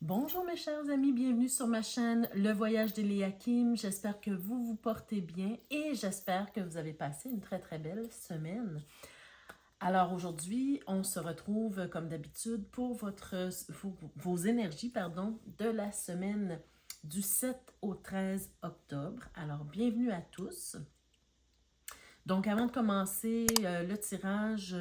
Bonjour mes chers amis, bienvenue sur ma chaîne Le Voyage d'Eliakim. J'espère que vous vous portez bien et j'espère que vous avez passé une très belle semaine. Alors aujourd'hui, on se retrouve comme d'habitude pour vos énergies de la semaine du 7 au 13 octobre. Alors bienvenue à tous. Donc avant de commencer le tirage,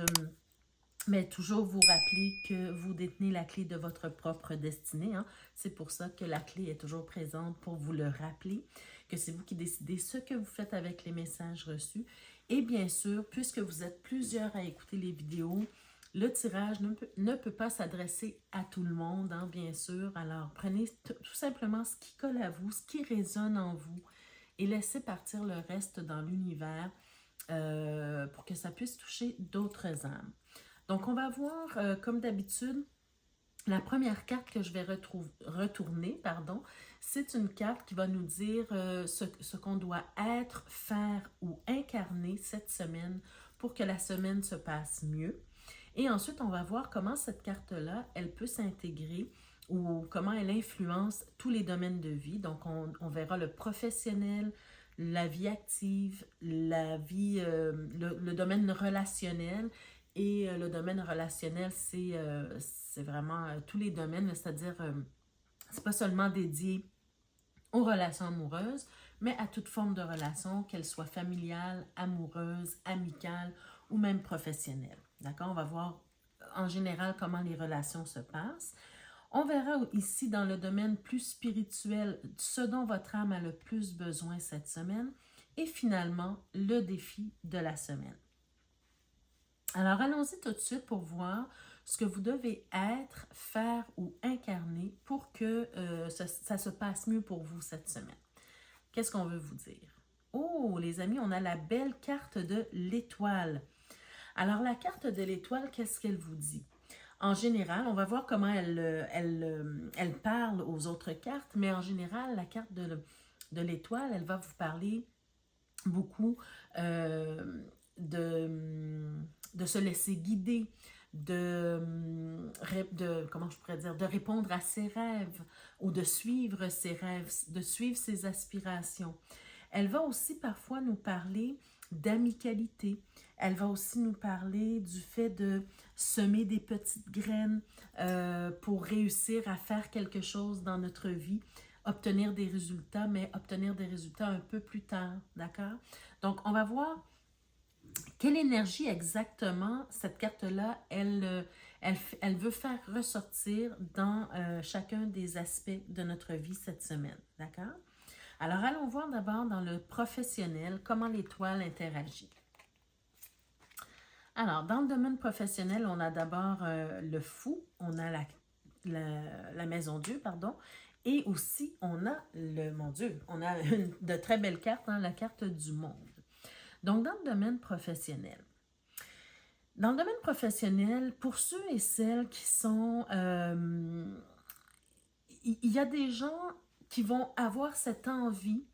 mais toujours vous rappeler que vous détenez la clé de votre propre destinée. Hein. C'est pour ça que la clé est toujours présente pour vous le rappeler, que c'est vous qui décidez ce que vous faites avec les messages reçus. Et bien sûr, puisque vous êtes plusieurs à écouter les vidéos, le tirage ne peut pas s'adresser à tout le monde, hein, bien sûr. Alors, prenez tout simplement ce qui colle à vous, ce qui résonne en vous et laissez partir le reste dans l'univers pour que ça puisse toucher d'autres âmes. Donc, on va voir, comme d'habitude, la première carte que je vais retourner, c'est une carte qui va nous dire ce qu'on doit être, faire ou incarner cette semaine pour que la semaine se passe mieux. Et ensuite, on va voir comment cette carte-là, elle peut s'intégrer ou comment elle influence tous les domaines de vie. Donc, on verra le professionnel, la vie active, la vie, le domaine relationnel. Et le domaine relationnel, c'est vraiment tous les domaines, c'est-à-dire, c'est pas seulement dédié aux relations amoureuses, mais à toute forme de relation, qu'elle soit familiale, amoureuse, amicale ou même professionnelle. D'accord? On va voir en général comment les relations se passent. On verra ici dans le domaine plus spirituel ce dont votre âme a le plus besoin cette semaine et finalement le défi de la semaine. Alors, allons-y tout de suite pour voir ce que vous devez être, faire ou incarner pour que ça se passe mieux pour vous cette semaine. Qu'est-ce qu'on veut vous dire? Oh, les amis, on a la belle carte de l'étoile. Alors, la carte de l'étoile, qu'est-ce qu'elle vous dit? En général, on va voir comment elle parle aux autres cartes, mais en général, la carte de l'étoile, elle va vous parler beaucoup de se laisser guider, comment je pourrais dire, de répondre à ses rêves ou de suivre ses rêves, de suivre ses aspirations. Elle va aussi parfois nous parler d'amicalité. Elle va aussi nous parler du fait de semer des petites graines pour réussir à faire quelque chose dans notre vie, obtenir des résultats, mais obtenir des résultats un peu plus tard, d'accord? Donc, on va voir quelle énergie exactement cette carte-là, elle veut faire ressortir dans chacun des aspects de notre vie cette semaine, d'accord? Alors, allons voir d'abord dans le professionnel, comment l'étoile interagit. Alors, dans le domaine professionnel, on a d'abord le fou, on a la maison Dieu, et aussi on a on a de très belles cartes, hein, la carte du monde. Donc, dans le domaine professionnel, pour ceux et celles qui sont... il y a des gens qui vont avoir cette envie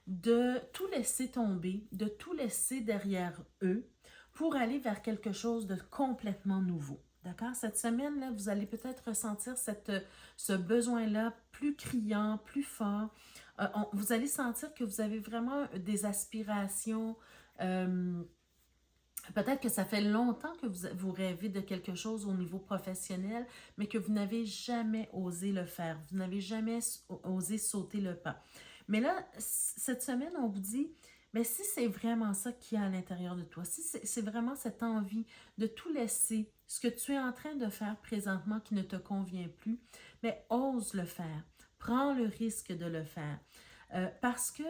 de tout laisser tomber, de tout laisser derrière eux pour aller vers quelque chose de complètement nouveau. D'accord? Cette semaine-là, vous allez peut-être ressentir ce besoin-là plus criant, plus fort. Vous allez sentir que vous avez vraiment des aspirations. Peut-être que ça fait longtemps que vous rêvez de quelque chose au niveau professionnel, mais que vous n'avez jamais osé le faire. Vous n'avez jamais osé sauter le pas. Mais là, cette semaine, on vous dit, mais si c'est vraiment ça qu'il y a à l'intérieur de toi, si c'est vraiment cette envie de tout laisser, ce que tu es en train de faire présentement qui ne te convient plus, mais ose le faire. Prends le risque de le faire. Parce que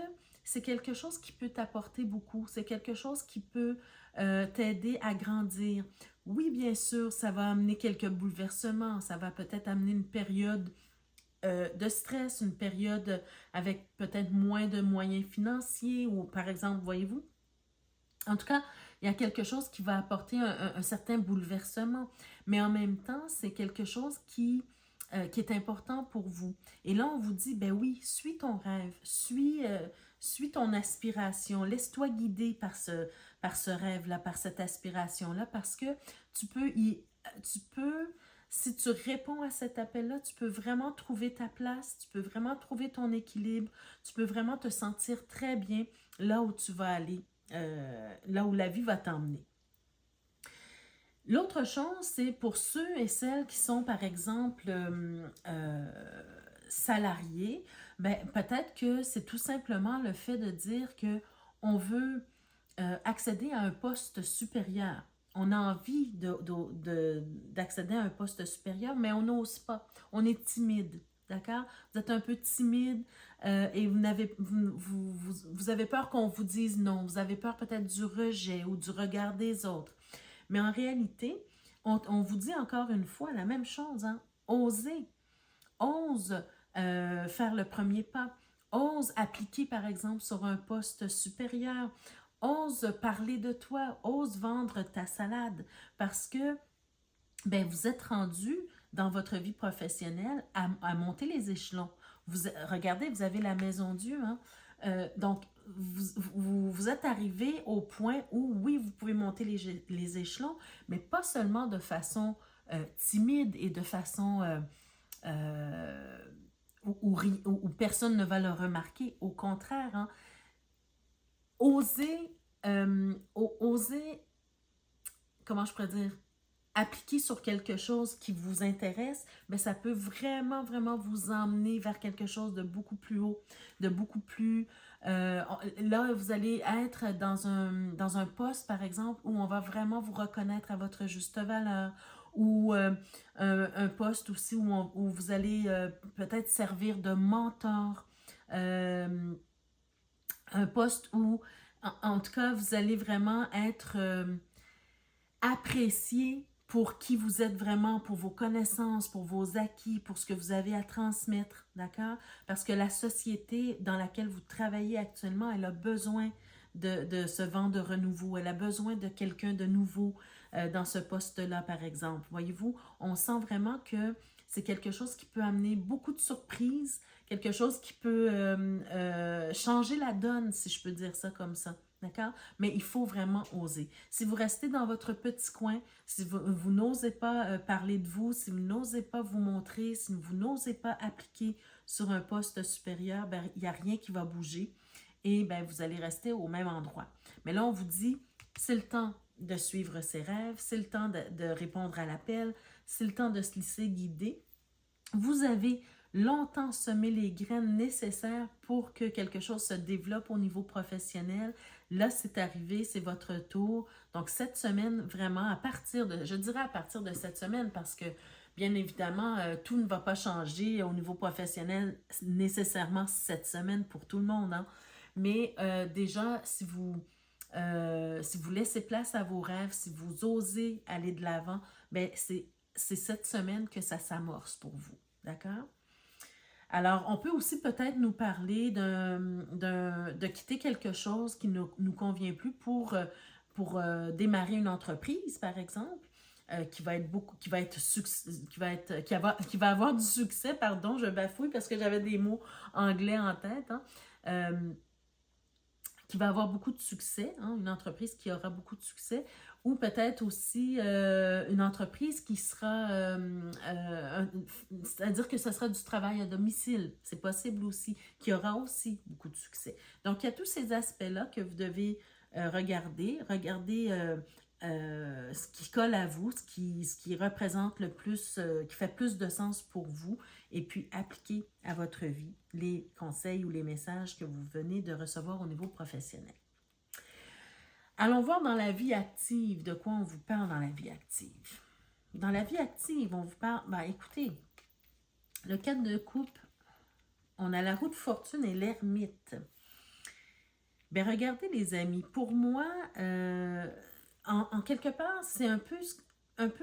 c'est quelque chose qui peut t'apporter beaucoup. C'est quelque chose qui peut t'aider à grandir. Oui, bien sûr, ça va amener quelques bouleversements. Ça va peut-être amener une période de stress, une période avec peut-être moins de moyens financiers ou par exemple, voyez-vous, en tout cas, il y a quelque chose qui va apporter un certain bouleversement, mais en même temps, c'est quelque chose qui est important pour vous. Et là, on vous dit, ben oui, suis ton rêve, suis ton aspiration, laisse-toi guider par ce rêve-là, par cette aspiration-là, parce que tu peux si tu réponds à cet appel-là, tu peux vraiment trouver ta place, tu peux vraiment trouver ton équilibre, tu peux vraiment te sentir très bien là où tu vas aller, là où la vie va t'emmener. L'autre chose, c'est pour ceux et celles qui sont, par exemple, salariés, ben, peut-être que c'est tout simplement le fait de dire que on veut accéder à un poste supérieur. On a envie d'accéder à un poste supérieur, mais on n'ose pas. On est timide, d'accord? Vous êtes un peu timide et vous avez peur qu'on vous dise non. Vous avez peur peut-être du rejet ou du regard des autres. Mais en réalité, on vous dit encore une fois la même chose, hein? Osez, ose faire le premier pas, ose appliquer par exemple sur un poste supérieur, ose parler de toi, ose vendre ta salade parce que ben, vous êtes rendu dans votre vie professionnelle à monter les échelons. Regardez, vous avez la maison Dieu, hein? Donc, vous êtes arrivé au point où, oui, vous pouvez monter les échelons, mais pas seulement de façon timide et de façon où personne ne va le remarquer. Au contraire, hein, oser, comment je pourrais dire, appliquer sur quelque chose qui vous intéresse, bien, ça peut vraiment, vraiment vous emmener vers quelque chose de beaucoup plus haut, de beaucoup plus... là, vous allez être dans un poste, par exemple, où on va vraiment vous reconnaître à votre juste valeur, ou un poste aussi où vous allez peut-être servir de mentor, un poste où, en tout cas, vous allez vraiment être apprécié pour qui vous êtes vraiment, pour vos connaissances, pour vos acquis, pour ce que vous avez à transmettre, d'accord? Parce que la société dans laquelle vous travaillez actuellement, elle a besoin de ce vent de renouveau, elle a besoin de quelqu'un de nouveau dans ce poste-là, par exemple. Voyez-vous, on sent vraiment que c'est quelque chose qui peut amener beaucoup de surprises, quelque chose qui peut changer la donne, si je peux dire ça comme ça. D'accord? Mais il faut vraiment oser. Si vous restez dans votre petit coin, si vous n'osez pas parler de vous, si vous n'osez pas vous montrer, si vous n'osez pas appliquer sur un poste supérieur, ben, il n'y a rien qui va bouger et ben, vous allez rester au même endroit. Mais là, on vous dit, c'est le temps de suivre ses rêves, c'est le temps de répondre à l'appel, c'est le temps de se laisser guider. Vous avez longtemps semé les graines nécessaires pour que quelque chose se développe au niveau professionnel. Là, c'est arrivé, c'est votre tour. Donc, cette semaine, vraiment, je dirais à partir de cette semaine, parce que, bien évidemment, tout ne va pas changer au niveau professionnel nécessairement cette semaine pour tout le monde, hein. Mais déjà, si vous laissez place à vos rêves, si vous osez aller de l'avant, ben c'est cette semaine que ça s'amorce pour vous. D'accord? Alors, on peut aussi peut-être nous parler de quitter quelque chose qui ne nous convient plus pour démarrer une entreprise, par exemple, qui va avoir du succès, pardon, je bafouille parce que j'avais des mots anglais en tête, hein, qui va avoir beaucoup de succès, hein, une entreprise qui aura beaucoup de succès, ou peut-être aussi une entreprise qui sera, c'est-à-dire que ce sera du travail à domicile, c'est possible aussi, qui aura aussi beaucoup de succès. Donc, il y a tous ces aspects-là que vous devez regarder ce qui colle à vous, ce qui représente le plus, qui fait plus de sens pour vous, et puis appliquer à votre vie les conseils ou les messages que vous venez de recevoir au niveau professionnel. Allons voir dans la vie active, de quoi on vous parle dans la vie active. Dans la vie active, on vous parle, écoutez, le 4 de coupe, on a la roue de fortune et l'ermite. Regardez les amis, pour moi, en quelque part, c'est un peu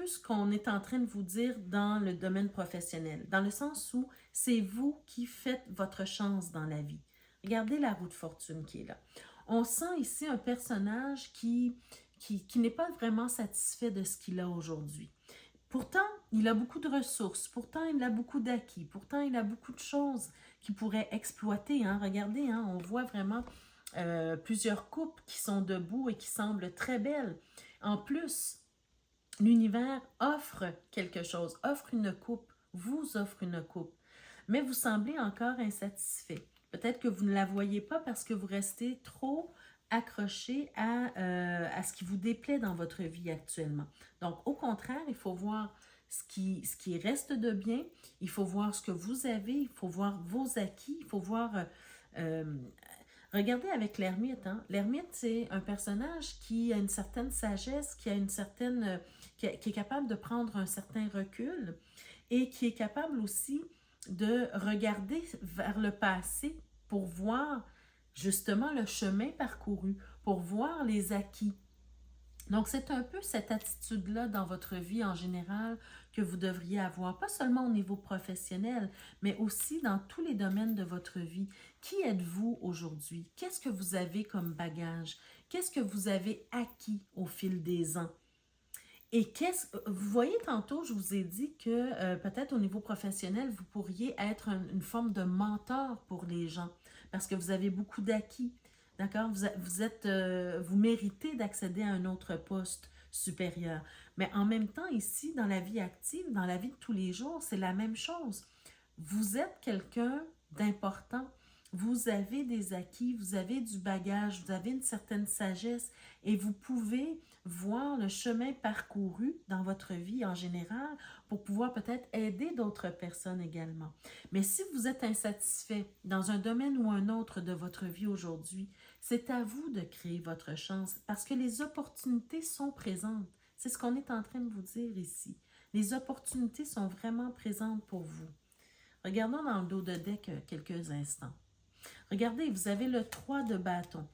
ce qu'on est en train de vous dire dans le domaine professionnel, dans le sens où c'est vous qui faites votre chance dans la vie. Regardez la roue de fortune qui est là. On sent ici un personnage qui n'est pas vraiment satisfait de ce qu'il a aujourd'hui. Pourtant, il a beaucoup de ressources, pourtant il a beaucoup d'acquis, pourtant il a beaucoup de choses qu'il pourrait exploiter. Hein. Regardez, hein, on voit vraiment plusieurs couples qui sont debout et qui semblent très belles. En plus, L'univers offre quelque chose, offre une coupe, vous offre une coupe, mais vous semblez encore insatisfait. Peut-être que vous ne la voyez pas parce que vous restez trop accroché à ce qui vous déplaît dans votre vie actuellement. Donc, au contraire, il faut voir ce qui reste de bien, il faut voir ce que vous avez, il faut voir vos acquis, il faut voir... euh, regardez avec l'ermite, hein? L'ermite, c'est un personnage qui a une certaine sagesse, qui a une certaine, qui est capable de prendre un certain recul et qui est capable aussi de regarder vers le passé pour voir justement le chemin parcouru, pour voir les acquis. Donc, c'est un peu cette attitude-là dans votre vie en général que vous devriez avoir, pas seulement au niveau professionnel, mais aussi dans tous les domaines de votre vie. Qui êtes-vous aujourd'hui? Qu'est-ce que vous avez comme bagage? Qu'est-ce que vous avez acquis au fil des ans? Et vous voyez, tantôt, je vous ai dit que peut-être au niveau professionnel, vous pourriez être une forme de mentor pour les gens parce que vous avez beaucoup d'acquis. D'accord? Vous méritez d'accéder à un autre poste supérieur. Mais en même temps, ici, dans la vie active, dans la vie de tous les jours, c'est la même chose. Vous êtes quelqu'un d'important. Vous avez des acquis, vous avez du bagage, vous avez une certaine sagesse et vous pouvez voir le chemin parcouru dans votre vie en général pour pouvoir peut-être aider d'autres personnes également. Mais si vous êtes insatisfait dans un domaine ou un autre de votre vie aujourd'hui, c'est à vous de créer votre chance parce que les opportunités sont présentes. C'est ce qu'on est en train de vous dire ici. Les opportunités sont vraiment présentes pour vous. Regardons dans le dos de deck quelques instants. Regardez, vous avez le 3 de bâton.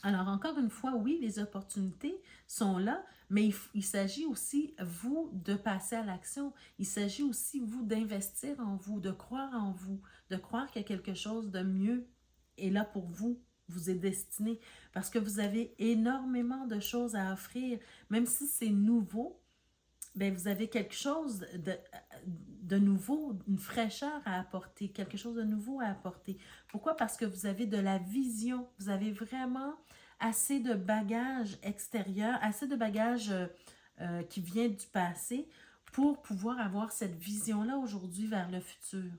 Alors, encore une fois, oui, les opportunités sont là, mais il s'agit aussi, vous, de passer à l'action. Il s'agit aussi, vous, d'investir en vous, de croire en vous, de croire qu'il y a quelque chose de mieux est là pour vous, vous est destiné, parce que vous avez énormément de choses à offrir, même si c'est nouveau. Bien, vous avez quelque chose de nouveau, une fraîcheur à apporter, quelque chose de nouveau à apporter. Pourquoi? Parce que vous avez de la vision, vous avez vraiment assez de bagages extérieurs, assez de bagages qui viennent du passé pour pouvoir avoir cette vision-là aujourd'hui vers le futur.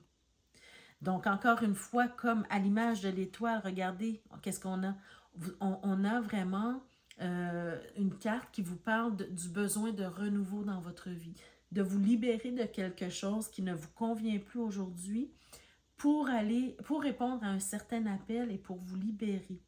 Donc, encore une fois, comme à l'image de l'étoile, regardez, qu'est-ce qu'on a? On a vraiment une carte qui vous parle du besoin de renouveau dans votre vie, de vous libérer de quelque chose qui ne vous convient plus aujourd'hui pour répondre à un certain appel et pour vous libérer.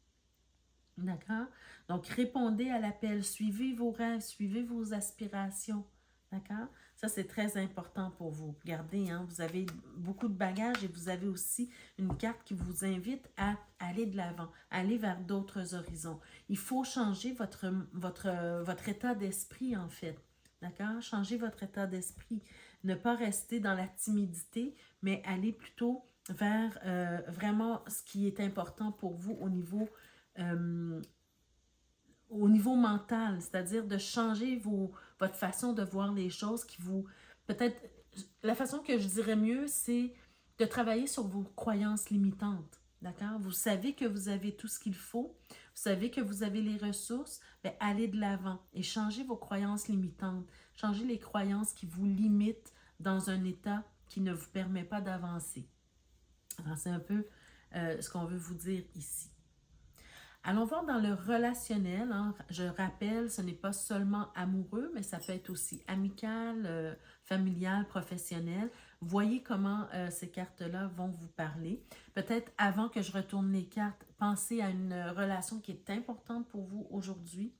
D'accord? Donc, répondez à l'appel, suivez vos rêves, suivez vos aspirations. D'accord? Ça, c'est très important pour vous. Regardez, hein, vous avez beaucoup de bagages et vous avez aussi une carte qui vous invite à aller de l'avant, aller vers d'autres horizons. Il faut changer votre état d'esprit, en fait. D'accord? Changer votre état d'esprit. Ne pas rester dans la timidité, mais aller plutôt vers vraiment ce qui est important pour vous au niveau mental, c'est-à-dire de changer votre façon de voir les choses qui vous... Peut-être, la façon que je dirais mieux, c'est de travailler sur vos croyances limitantes. D'accord? Vous savez que vous avez tout ce qu'il faut, vous savez que vous avez les ressources, bien, allez de l'avant et changez vos croyances limitantes. Changez les croyances qui vous limitent dans un état qui ne vous permet pas d'avancer. Alors, c'est un peu ce qu'on veut vous dire ici. Allons voir dans le relationnel. Hein. Je rappelle, ce n'est pas seulement amoureux, mais ça peut être aussi amical, familial, professionnel. Voyez comment ces cartes-là vont vous parler. Peut-être avant que je retourne les cartes, pensez à une relation qui est importante pour vous aujourd'hui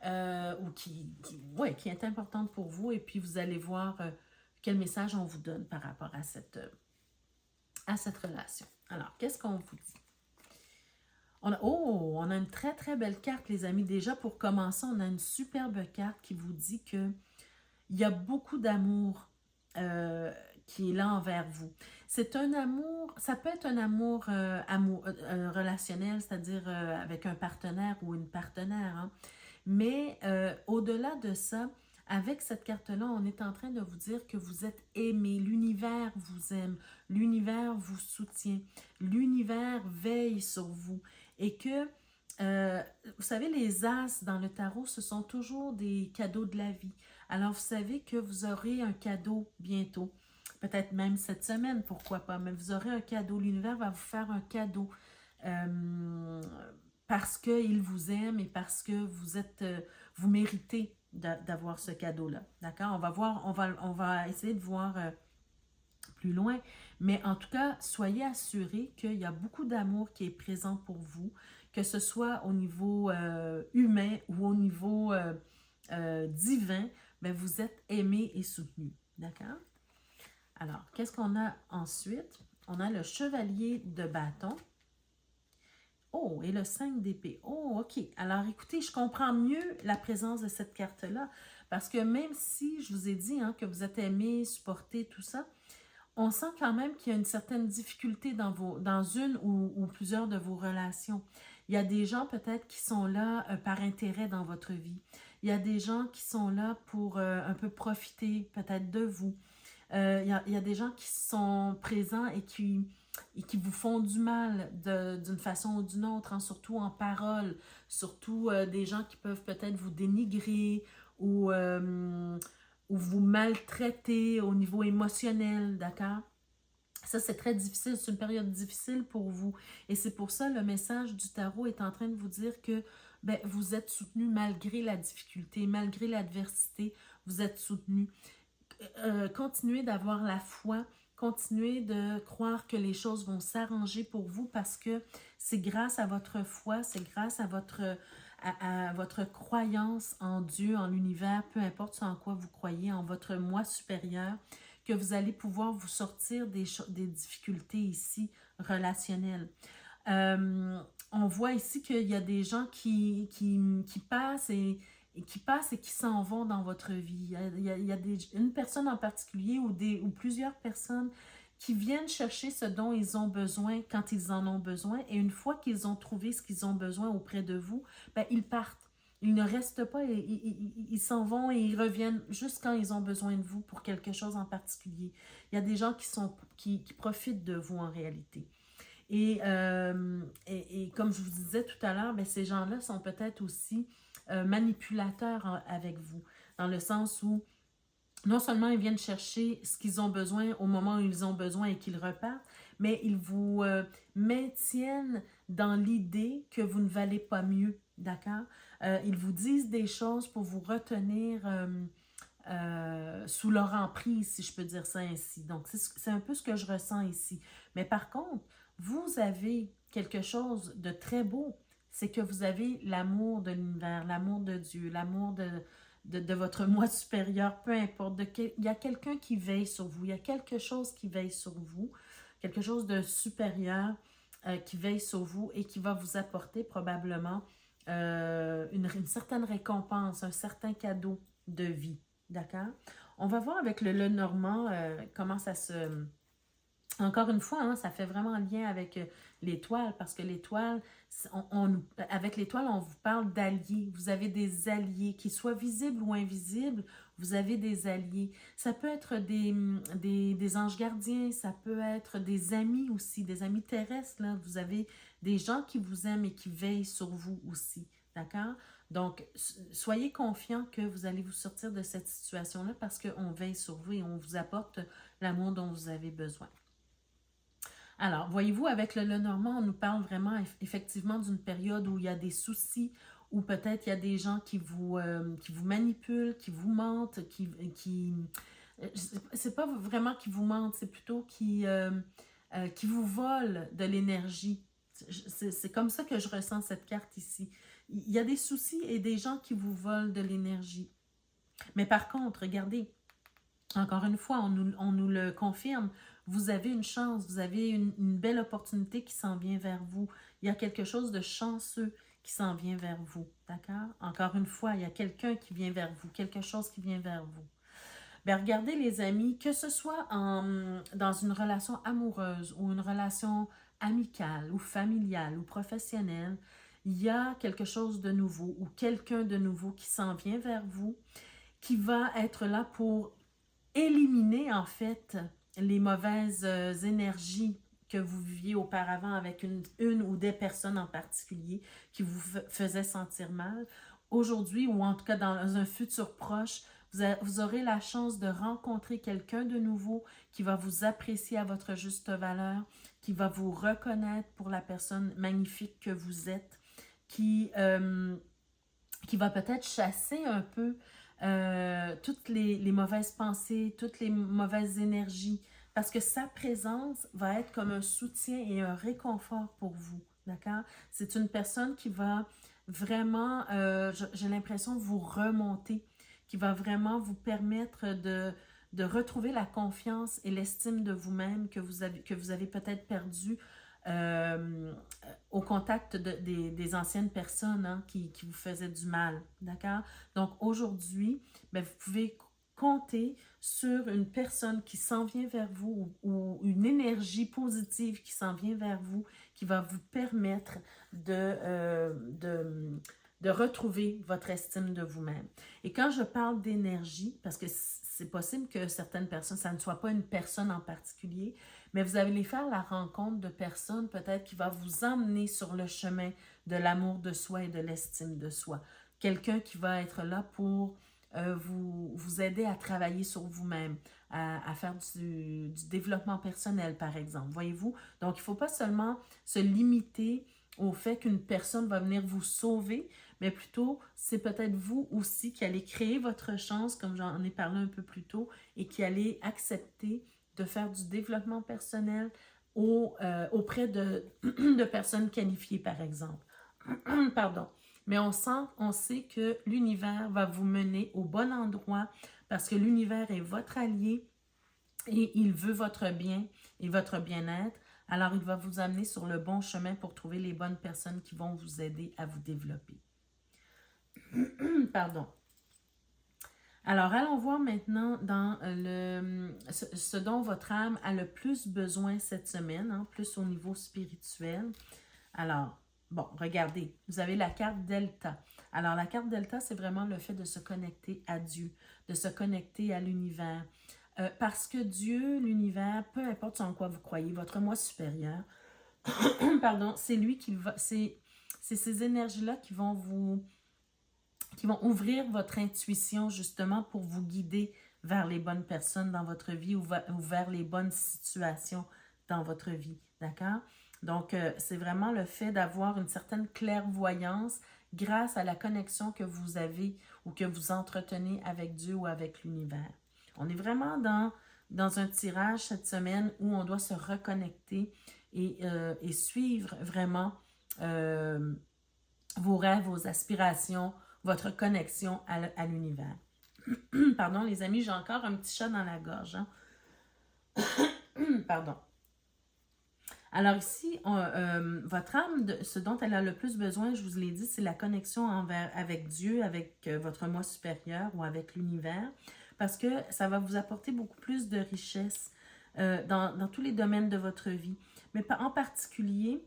ou qui est importante pour vous et puis vous allez voir quel message on vous donne par rapport à cette relation. Alors, qu'est-ce qu'on vous dit? On a une très, très belle carte, les amis. Déjà, pour commencer, on a une superbe carte qui vous dit que il y a beaucoup d'amour qui est là envers vous. C'est un amour, ça peut être un amour, relationnel, c'est-à-dire avec un partenaire ou une partenaire. Hein. Mais au-delà de ça, avec cette carte-là, on est en train de vous dire que vous êtes aimé, l'univers vous aime, l'univers vous soutient, l'univers veille sur vous et que, vous savez, les as dans le tarot, ce sont toujours des cadeaux de la vie. Alors, vous savez que vous aurez un cadeau bientôt. Peut-être même cette semaine, pourquoi pas. Mais vous aurez un cadeau. L'univers va vous faire un cadeau. Parce qu'il vous aime et parce que vous méritez d'avoir ce cadeau-là. D'accord? On va voir, on va essayer de voir plus loin. Mais en tout cas, soyez assurés qu'il y a beaucoup d'amour qui est présent pour vous, que ce soit au niveau humain ou au niveau divin, mais vous êtes aimé et soutenu. D'accord? Alors, qu'est-ce qu'on a ensuite? On a le chevalier de bâton. Oh, et le 5 d'épée. Oh, OK. Alors, écoutez, je comprends mieux la présence de cette carte-là, parce que même si je vous ai dit hein, que vous êtes aimé, supporté, tout ça, on sent quand même qu'il y a une certaine difficulté dans une ou plusieurs de vos relations. Il y a des gens peut-être qui sont là par intérêt dans votre vie. Il y a des gens qui sont là pour un peu profiter peut-être de vous. Il y a des gens qui sont présents et qui vous font du mal d'une façon ou d'une autre, hein, surtout en parole, surtout des gens qui peuvent peut-être vous dénigrer ou vous maltraiter au niveau émotionnel, d'accord? Ça, c'est très difficile, c'est une période difficile pour vous. Et c'est pour ça le message du tarot est en train de vous dire que ben, vous êtes soutenu malgré la difficulté, malgré l'adversité, vous êtes soutenu. Continuez d'avoir la foi, continuez de croire que les choses vont s'arranger pour vous parce que c'est grâce à votre foi, c'est grâce à votre croyance en Dieu, en l'univers, peu importe ce en quoi vous croyez, en votre moi supérieur, que vous allez pouvoir vous sortir des difficultés ici relationnelles. On voit ici qu'il y a des gens qui passent et qui s'en vont dans votre vie. Il y a une personne en particulier ou plusieurs personnes qui viennent chercher ce dont ils ont besoin quand ils en ont besoin et une fois qu'ils ont trouvé ce qu'ils ont besoin auprès de vous, ben, ils partent. Ils ne restent pas, ils s'en vont et ils reviennent juste quand ils ont besoin de vous pour quelque chose en particulier. Il y a des gens qui profitent de vous en réalité. Et comme je vous disais tout à l'heure, ben, ces gens-là sont peut-être aussi manipulateurs avec vous, dans le sens où non seulement ils viennent chercher ce qu'ils ont besoin au moment où ils ont besoin et qu'ils repartent, mais ils vous maintiennent dans l'idée que vous ne valez pas mieux, d'accord? Ils vous disent des choses pour vous retenir sous leur emprise, si je peux dire ça ainsi. Donc, c'est un peu ce que je ressens ici. Mais par contre, vous avez quelque chose de très beau, c'est que vous avez l'amour de l'univers, l'amour de Dieu, l'amour de votre moi supérieur, peu importe. Il y a quelqu'un qui veille sur vous, il y a quelque chose qui veille sur vous, quelque chose de supérieur qui veille sur vous et qui va vous apporter probablement une certaine récompense, un certain cadeau de vie. D'accord? On va voir avec le Lenormand comment ça se... Encore une fois, hein, ça fait vraiment lien avec l'étoile, parce que l'étoile, avec l'étoile, on vous parle d'alliés. Vous avez des alliés, qu'ils soient visibles ou invisibles, vous avez des alliés. Ça peut être des anges gardiens, ça peut être des amis aussi, des amis terrestres. Là. Vous avez des gens qui vous aiment et qui veillent sur vous aussi. D'accord? Donc, soyez confiants que vous allez vous sortir de cette situation-là parce qu'on veille sur vous et on vous apporte l'amour dont vous avez besoin. Alors, voyez-vous, avec le Lenormand, on nous parle vraiment effectivement d'une période où il y a des soucis, où peut-être il y a des gens qui vous manipulent, qui vous mentent, c'est pas vraiment qui vous mentent, c'est plutôt qui vous volent de l'énergie. C'est comme ça que je ressens cette carte ici. Il y a des soucis et des gens qui vous volent de l'énergie. Mais par contre, regardez, encore une fois, on nous le confirme, vous avez une chance, vous avez une belle opportunité qui s'en vient vers vous. Il y a quelque chose de chanceux qui s'en vient vers vous, d'accord? Encore une fois, il y a quelqu'un qui vient vers vous, quelque chose qui vient vers vous. Bien, regardez les amis, que ce soit dans une relation amoureuse ou une relation amicale ou familiale ou professionnelle, il y a quelque chose de nouveau ou quelqu'un de nouveau qui s'en vient vers vous, qui va être là pour éliminer en fait les mauvaises énergies que vous viviez auparavant avec une ou des personnes en particulier qui vous faisaient sentir mal. Aujourd'hui, ou en tout cas dans un futur proche, Vous aurez la chance de rencontrer quelqu'un de nouveau qui va vous apprécier à votre juste valeur, qui va vous reconnaître pour la personne magnifique que vous êtes, qui va peut-être chasser un peu toutes les mauvaises pensées, toutes les mauvaises énergies, parce que sa présence va être comme un soutien et un réconfort pour vous, d'accord? C'est une personne qui va vraiment, j'ai l'impression, vous remonter, qui va vraiment vous permettre de retrouver la confiance et l'estime de vous-même que vous avez peut-être perdu euh, au contact des anciennes personnes hein, qui vous faisaient du mal, d'accord? Donc aujourd'hui, ben, vous pouvez compter sur une personne qui s'en vient vers vous ou une énergie positive qui s'en vient vers vous, qui va vous permettre de retrouver votre estime de vous-même. Et quand je parle d'énergie, parce que c'est possible que certaines personnes, ça ne soit pas une personne en particulier, mais vous allez faire la rencontre de personnes peut-être qui va vous emmener sur le chemin de l'amour de soi et de l'estime de soi. Quelqu'un qui va être là pour vous aider à travailler sur vous-même, à faire du développement personnel, par exemple. Voyez-vous? Donc, il ne faut pas seulement se limiter au fait qu'une personne va venir vous sauver, mais plutôt, c'est peut-être vous aussi qui allez créer votre chance, comme j'en ai parlé un peu plus tôt, et qui allez accepter de faire du développement personnel auprès de personnes qualifiées, par exemple. Pardon. Mais on sait que l'univers va vous mener au bon endroit parce que l'univers est votre allié et il veut votre bien et votre bien-être. Alors, il va vous amener sur le bon chemin pour trouver les bonnes personnes qui vont vous aider à vous développer. Pardon. Alors, allons voir maintenant dans ce dont votre âme a le plus besoin cette semaine, hein, plus au niveau spirituel. Alors, bon, regardez, vous avez la carte Delta. Alors, la carte Delta, c'est vraiment le fait de se connecter à Dieu, de se connecter à l'univers. Parce que Dieu, l'univers, peu importe en quoi vous croyez, votre moi supérieur, pardon, c'est lui qui va, c'est ces énergies-là qui vont ouvrir votre intuition justement pour vous guider vers les bonnes personnes dans votre vie ou vers les bonnes situations dans votre vie, d'accord? Donc, c'est vraiment le fait d'avoir une certaine clairvoyance grâce à la connexion que vous avez ou que vous entretenez avec Dieu ou avec l'univers. On est vraiment dans un tirage cette semaine où on doit se reconnecter et suivre vraiment vos rêves, vos aspirations, votre connexion à l'univers. Pardon, les amis, j'ai encore un petit chat dans la gorge. Hein? Pardon. Alors ici, votre âme, ce dont elle a le plus besoin, je vous l'ai dit, c'est la connexion avec Dieu, avec votre moi supérieur ou avec l'univers, parce que ça va vous apporter beaucoup plus de richesse dans tous les domaines de votre vie. Mais en particulier,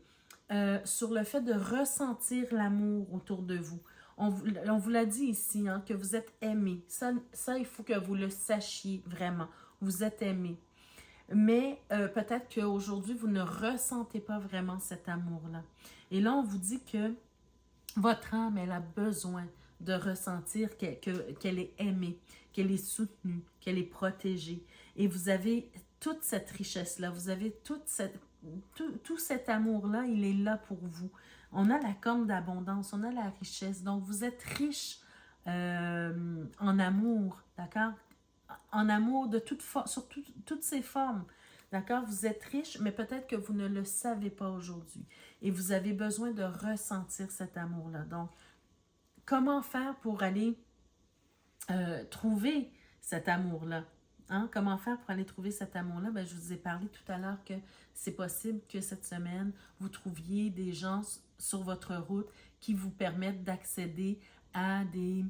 sur le fait de ressentir l'amour autour de vous. On vous l'a dit ici, hein, que vous êtes aimé. Ça, il faut que vous le sachiez vraiment. Vous êtes aimé. Mais peut-être qu'aujourd'hui, vous ne ressentez pas vraiment cet amour-là. Et là, on vous dit que votre âme, elle a besoin de ressentir qu'elle est aimée, qu'elle est soutenue, qu'elle est protégée. Et vous avez toute cette richesse-là, vous avez tout cet amour-là, il est là pour vous. On a la corne d'abondance, on a la richesse. Donc, vous êtes riche en amour, d'accord? En amour de sur toutes ses formes. D'accord? Vous êtes riche, mais peut-être que vous ne le savez pas aujourd'hui. Et vous avez besoin de ressentir cet amour-là. Donc, comment faire pour aller trouver cet amour-là? Hein? Comment faire pour aller trouver cet amour-là? Ben, je vous ai parlé tout à l'heure que c'est possible que cette semaine, vous trouviez des gens sur votre route qui vous permettent d'accéder à des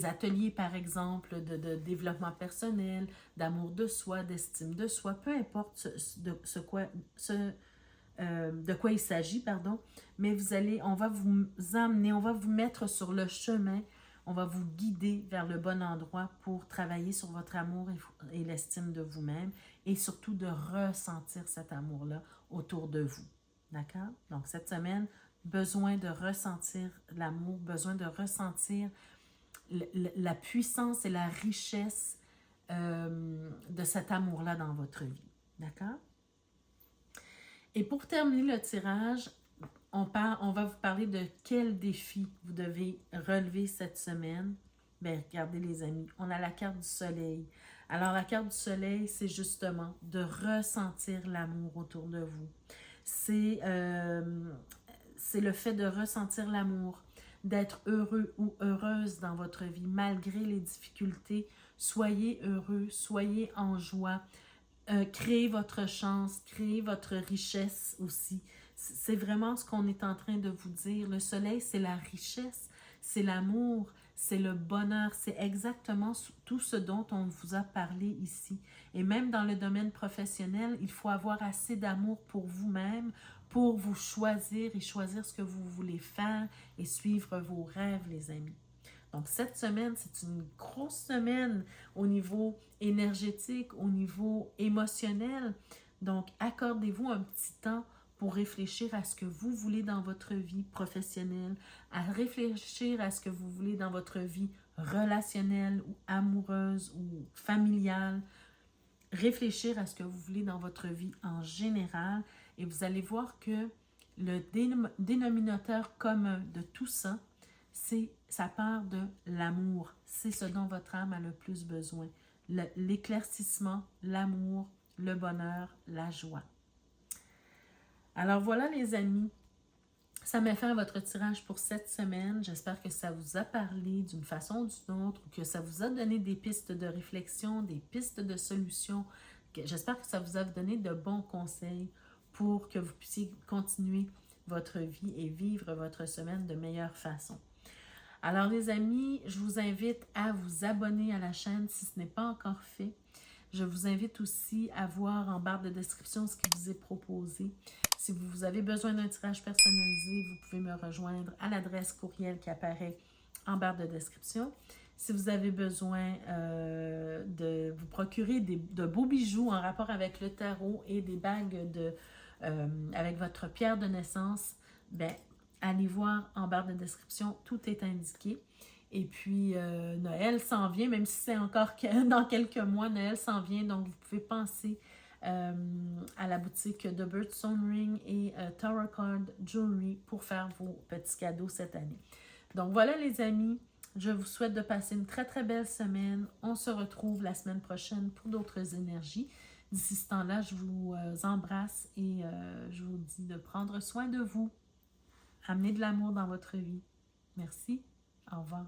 ateliers, par exemple, de développement personnel, d'amour de soi, d'estime de soi, peu importe de quoi il s'agit, pardon, mais on va vous amener, on va vous mettre sur le chemin, on va vous guider vers le bon endroit pour travailler sur votre amour et l'estime de vous-même et surtout de ressentir cet amour-là autour de vous. D'accord? Donc, cette semaine, besoin de ressentir l'amour, besoin de ressentir la puissance et la richesse de cet amour-là dans votre vie. D'accord? Et pour terminer le tirage, on va vous parler de quel défi vous devez relever cette semaine. Bien, regardez les amis, on a la carte du soleil. Alors, la carte du soleil, c'est justement de ressentir l'amour autour de vous. C'est le fait de ressentir l'amour, d'être heureux ou heureuse dans votre vie, malgré les difficultés. Soyez heureux, soyez en joie. Créez votre chance, créez votre richesse aussi. C'est vraiment ce qu'on est en train de vous dire. Le soleil, c'est la richesse, c'est l'amour, c'est le bonheur. C'est exactement tout ce dont on vous a parlé ici. Et même dans le domaine professionnel, il faut avoir assez d'amour pour vous-même, pour vous choisir et choisir ce que vous voulez faire et suivre vos rêves, les amis. Donc, cette semaine, c'est une grosse semaine au niveau énergétique, au niveau émotionnel. Donc, accordez-vous un petit temps pour réfléchir à ce que vous voulez dans votre vie professionnelle, à réfléchir à ce que vous voulez dans votre vie relationnelle ou amoureuse ou familiale. Réfléchir à ce que vous voulez dans votre vie en général et vous allez voir que le dénominateur commun de tout ça, ça part de l'amour. C'est ce dont votre âme a le plus besoin. L'éclaircissement, l'amour, le bonheur, la joie. Alors voilà les amis, ça met fin à votre tirage pour cette semaine. J'espère que ça vous a parlé d'une façon ou d'une autre, que ça vous a donné des pistes de réflexion, des pistes de solutions. J'espère que ça vous a donné de bons conseils pour que vous puissiez continuer votre vie et vivre votre semaine de meilleure façon. Alors les amis, je vous invite à vous abonner à la chaîne si ce n'est pas encore fait. Je vous invite aussi à voir en barre de description ce qui vous est proposé. Si vous avez besoin d'un tirage personnalisé, vous pouvez me rejoindre à l'adresse courriel qui apparaît en barre de description. Si vous avez besoin de vous procurer de beaux bijoux en rapport avec le tarot et des bagues avec votre pierre de naissance, ben, allez voir en barre de description, tout est indiqué. Et puis, Noël s'en vient, même si c'est encore dans quelques mois, Noël s'en vient, donc vous pouvez penser à la boutique de Birthstone Ring et Tarot Card Jewelry pour faire vos petits cadeaux cette année. Donc voilà les amis, je vous souhaite de passer une très très belle semaine. On se retrouve la semaine prochaine pour d'autres énergies. D'ici ce temps-là, je vous embrasse et je vous dis de prendre soin de vous. Amenez de l'amour dans votre vie. Merci. Au revoir.